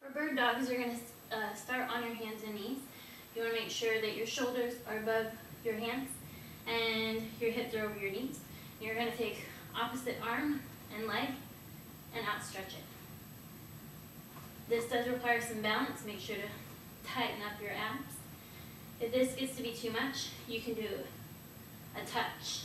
For bird dogs, you're going to start on your hands and knees. You want to make sure that your shoulders are above your hands and your hips are over your knees. You're going to take opposite arm and leg and outstretch it. This does require some balance. Make sure to tighten up your abs. If this gets to be too much, you can do a touch